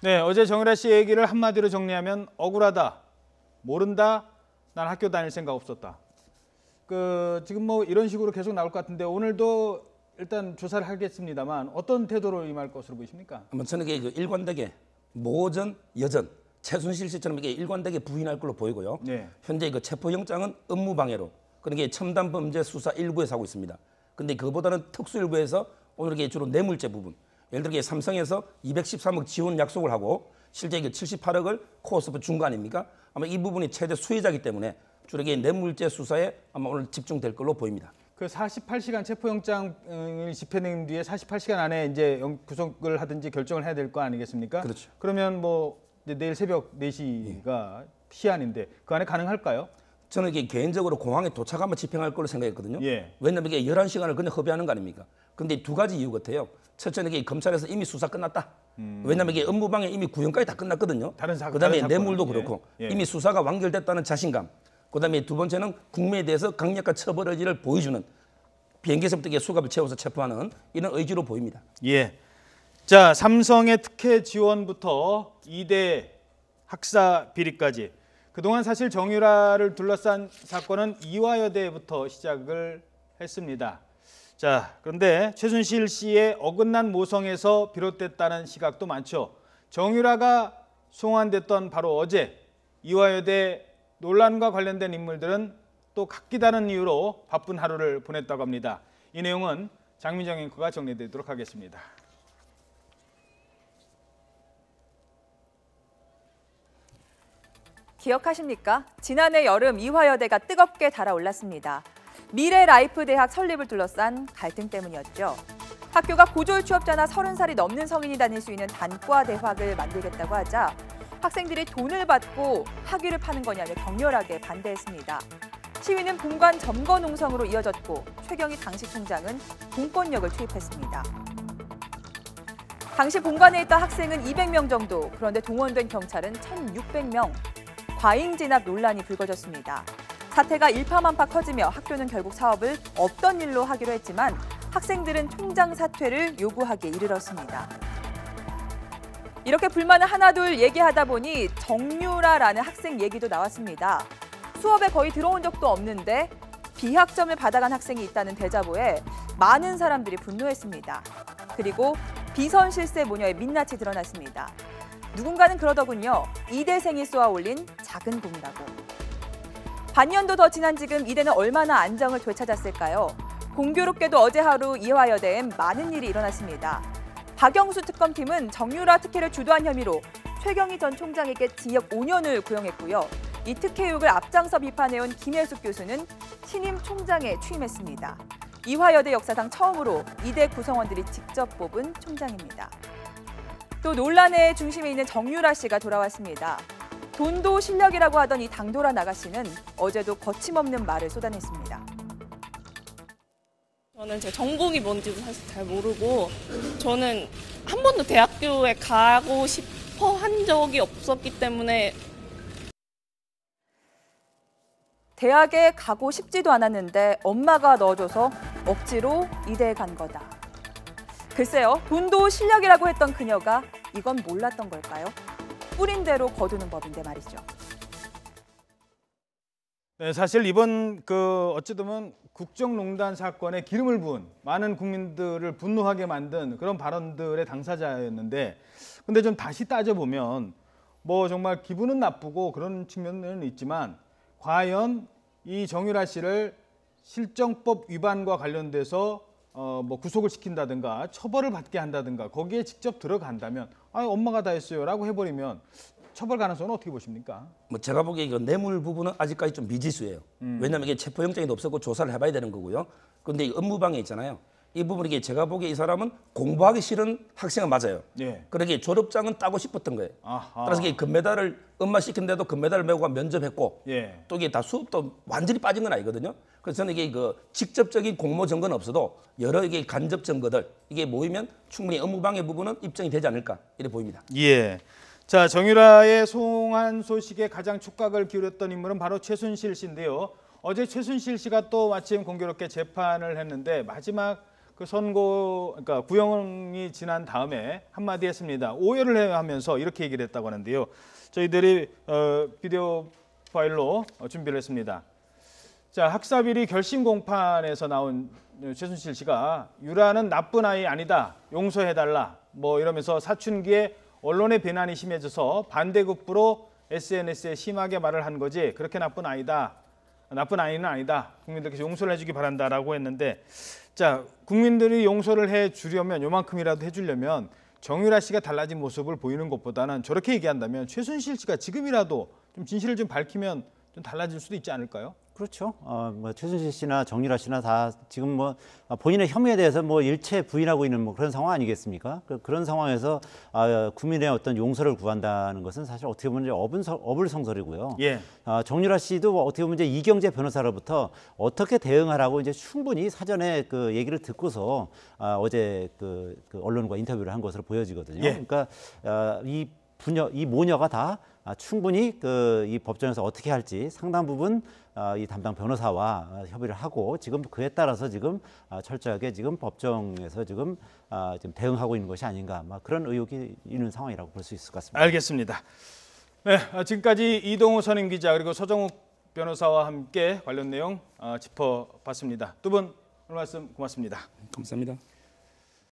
네, 어제 정유라 씨 얘기를 한마디로 정리하면 억울하다, 모른다, 난 학교 다닐 생각 없었다. 지금 뭐 이런 식으로 계속 나올 것 같은데 오늘도 일단 조사를 하겠습니다만 어떤 태도로 임할 것으로 보이십니까? 저는 이게 일관되게 모전, 여전, 최순실 씨처럼 이게 일관되게 부인할 걸로 보이고요. 네. 현재 체포영장은 업무방해로 그러니까 첨단범죄 수사 1부에서 하고 있습니다. 근데 그보다는 특수 1부에서 오늘 이게 주로 뇌물죄 부분. 예를 들어 삼성에서 213억 지원 약속을 하고 실제 78억을 코스프 준 거 아닙니까? 아마 이 부분이 최대 수혜자이기 때문에 주로 뇌물죄 수사에 아마 오늘 집중될 걸로 보입니다. 48시간 체포영장을 집행된 뒤에 48시간 안에 이제 구속을 하든지 결정을 해야 될 거 아니겠습니까? 그렇죠. 그러면 뭐 이제 내일 새벽 4시가 시한인데 그 안에 가능할까요? 저는 이게 개인적으로 공항에 도착하면 집행할 걸로 생각했거든요. 예. 왜냐하면 이게 11시간을 그냥 허비하는 거 아닙니까? 근데 두 가지 이유 같아요. 첫째는 이게 검찰에서 이미 수사 끝났다. 왜냐하면 이게 업무방해 이미 구형까지 다 끝났거든요. 그다음에 뇌물도 그렇고 이미 수사가 완결됐다는 자신감. 그다음에 두 번째는 국민에 대해서 강력한 처벌 의지를 보여주는 비행기에서부터 수갑을 채워서 체포하는 이런 의지로 보입니다. 예. 자, 삼성의 특혜 지원부터 2대 학사 비리까지 그동안 사실 정유라를 둘러싼 사건은 이화여대부터 시작을 했습니다. 자, 그런데 최순실 씨의 어긋난 모성에서 비롯됐다는 시각도 많죠. 정유라가 송환됐던 바로 어제 이화여대 논란과 관련된 인물들은 또 각기 다른 이유로 바쁜 하루를 보냈다고 합니다. 이 내용은 장민정 앵커가 정리되도록 하겠습니다. 기억하십니까? 지난해 여름 이화여대가 뜨겁게 달아올랐습니다. 미래라이프대학 설립을 둘러싼 갈등 때문이었죠. 학교가 고졸 취업자나 30살이 넘는 성인이 다닐 수 있는 단과 대학을 만들겠다고 하자 학생들이 돈을 받고 학위를 파는 거냐며 격렬하게 반대했습니다. 시위는 본관 점거 농성으로 이어졌고 최경희 당시 총장은 공권력을 투입했습니다. 당시 본관에 있던 학생은 200명 정도, 그런데 동원된 경찰은 1,600명. 과잉 진압 논란이 불거졌습니다. 사태가 일파만파 커지며 학교는 결국 사업을 없던 일로 하기로 했지만 학생들은 총장 사퇴를 요구하기에 이르렀습니다. 이렇게 불만을 하나둘 얘기하다 보니 정유라라는 학생 얘기도 나왔습니다. 수업에 거의 들어온 적도 없는데 비학점을 받아간 학생이 있다는 대자보에 많은 사람들이 분노했습니다. 그리고 비선 실세 모녀의 민낯이 드러났습니다. 누군가는 그러더군요. 이대생이 쏘아 올린 작은 곰이라고. 반년도 더 지난 지금 이대는 얼마나 안정을 되찾았을까요? 공교롭게도 어제 하루 이화여대엔 많은 일이 일어났습니다. 박영수 특검팀은 정유라 특혜를 주도한 혐의로 최경희 전 총장에게 징역 5년을 구형했고요. 이 특혜 의혹을 앞장서 비판해온 김혜숙 교수는 신임 총장에 취임했습니다. 이화여대 역사상 처음으로 이대 구성원들이 직접 뽑은 총장입니다. 또 논란의 중심에 있는 정유라 씨가 돌아왔습니다. 돈도 실력이라고 하던 이 당돌한 아가씨는 어제도 거침없는 말을 쏟아냈습니다. 저는 제 전공이 뭔지도 사실 잘 모르고 저는 한 번도 대학교에 가고 싶어 한 적이 없었기 때문에 대학에 가고 싶지도 않았는데 엄마가 넣어줘서 억지로 이대에 간 거다. 글쎄요, 돈도 실력이라고 했던 그녀가 이건 몰랐던 걸까요? 뿌린 대로 거두는 법인데 말이죠. 네, 사실 이번 어찌 보면 국정농단 사건에 기름을 부은 많은 국민들을 분노하게 만든 그런 발언들의 당사자였는데 근데 좀 다시 따져보면 뭐 정말 기분은 나쁘고 그런 측면은 있지만 과연 이 정유라 씨를 실정법 위반과 관련돼서 뭐 구속을 시킨다든가 처벌을 받게 한다든가 거기에 직접 들어간다면 엄마가 다 했어요라고 해버리면 처벌 가능성은 어떻게 보십니까? 제가 보기에 이거 뇌물 부분은 아직까지 좀 미지수예요. 왜냐하면 이게 체포영장이 없었고 조사를 해봐야 되는 거고요. 그런데 이 업무방해 있잖아요. 이 부분 이게 제가 보기에 이 사람은 공부하기 싫은 학생은 맞아요. 예. 그러기에 졸업장은 따고 싶었던 거예요. 아하. 따라서 이게 금메달을 엄마 시킨데도 금메달을 메고 면접했고 예. 또 이게 다 수업도 완전히 빠진 건 아니거든요. 그래서 저는 이게 직접적인 공모 증거는 없어도 여러 이게 간접 증거들 이게 모이면 충분히 업무방해 부분은 입증이 되지 않을까 이렇게 보입니다. 예. 자, 정유라의 송환 소식에 가장 촉각을 기울였던 인물은 바로 최순실 씨인데요. 어제 최순실 씨가 또 마침 공교롭게 재판을 했는데 마지막 그 선고, 그러니까 구형이 지난 다음에 한마디 했습니다. 오해를 해 하면서 이렇게 얘기를 했다고 하는데요. 저희들이 비디오 파일로 준비를 했습니다. 자, 학사비리 결심 공판에서 나온 최순실 씨가 유라는 나쁜 아이 아니다, 용서해달라 뭐 이러면서 사춘기에 언론의 비난이 심해져서 반대급부로 SNS에 심하게 말을 한 거지 그렇게 나쁜 아이다, 나쁜 아이는 아니다, 국민들께서 용서를 해주기 바란다라고 했는데, 자, 국민들이 용서를 해주려면, 요만큼이라도 해주려면 정유라 씨가 달라진 모습을 보이는 것보다는 저렇게 얘기한다면 최순실 씨가 지금이라도 좀 진실을 좀 밝히면 좀 달라질 수도 있지 않을까요? 그렇죠. 뭐 최순실 씨나 정유라 씨나 다 지금 뭐 본인의 혐의에 대해서 뭐 일체 부인하고 있는 뭐 그런 상황 아니겠습니까? 그런 상황에서 국민의 어떤 용서를 구한다는 것은 사실 어떻게 보면 이제 어불성설이고요. 예. 정유라 씨도 뭐 어떻게 보면 이제 이경재 변호사로부터 어떻게 대응하라고 이제 충분히 사전에 그 얘기를 듣고서 어제 그 언론과 인터뷰를 한 것으로 보여지거든요. 예. 그러니까 이 모녀가 다 충분히 이 법정에서 어떻게 할지 상당 부분 이 담당 변호사와 협의를 하고 지금 그에 따라서 지금 철저하게 지금 법정에서 지금 대응하고 있는 것이 아닌가, 막 그런 의혹이 있는 상황이라고 볼 수 있을 것 같습니다. 알겠습니다. 네, 지금까지 이동우 선임 기자 그리고 서정욱 변호사와 함께 관련 내용 짚어봤습니다. 두 분 오늘 말씀 고맙습니다. 감사합니다.